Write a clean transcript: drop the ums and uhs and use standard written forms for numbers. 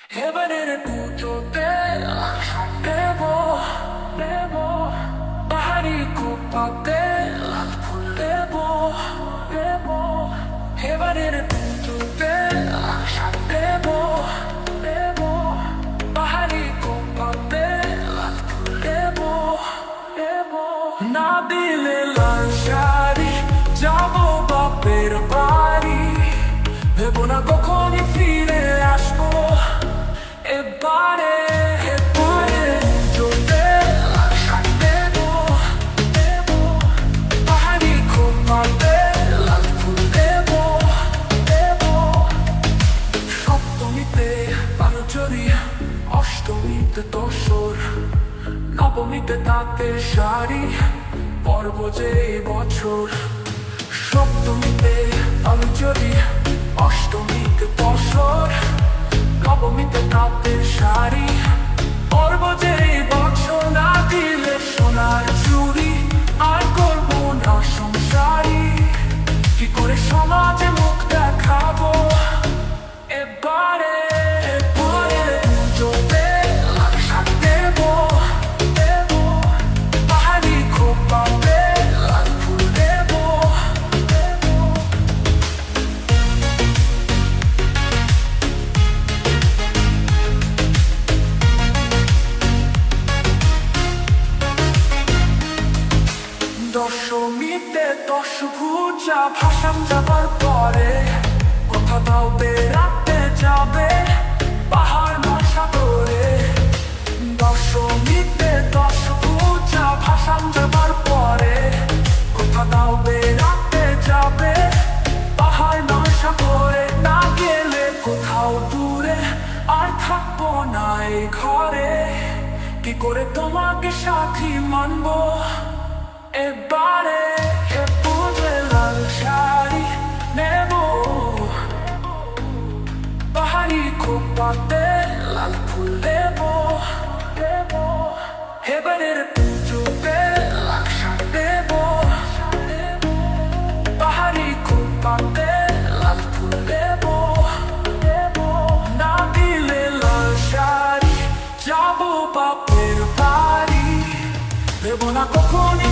হেবারের পুজোতে দেব দেব পাহাড়ি কোপাতে লাল ফুল দেব দেব হেবারের পুজোতে দেব দেব পাহাড়ি কোপাতে লাল ফুল দেব দেব না দিলে লাল শাড়ি যাবো বাপের বাড়ি ভেবো না কখনই ফিরে আসবো এবারে এবারে জোরে শাড়ি দেব দেব পাহাড়ি খোপাতে লাল ফুল দেব দেব সপ্তমীতে বালুচরি অষ্টমীতে তসর নবমীতে তাঁতের শাড়ি পরব যে বছর সপ্তমীতে বালুচরি অষ্টমীতে তসর নবমীতে তাঁতের শাড়ি পরব যে বছর না দিলে সোনার চুড়ি আর করবো না সংসারী কি করে সমাজে মুখ দেখাবো এবারে এবারে পুজোতে লাল শাড়ি দেব দেব পাহাড়ি খোপাতে লাল ফুল দেব দেব দশমীতে দশভুজা ভাসান যাবার পরে কথা দাও বেড়াতে যাবে পাহাড় মহাসাগরে দশমীতে দশভুজা ভাসান যাবার পরে কথা দাও বেড়াতে যাবে পাহাড় মহাসাগরে না গেলে কোথাও দূরে আর থাকবো না এই ঘরে কি করে তোমাকে সাথী মানবো এবারে এবারে লাল শাড়ি নেব পাহাড়ি খোপাতে লাল ফুল দেব দেব এবারের পুজোতে লাল শাড়ি দেব পাহাড়ি খোপাতে লাল ফুল দেব দেব না দিলে লাল শাড়ি যাবো বাপের বাড়ি দেব না কখনই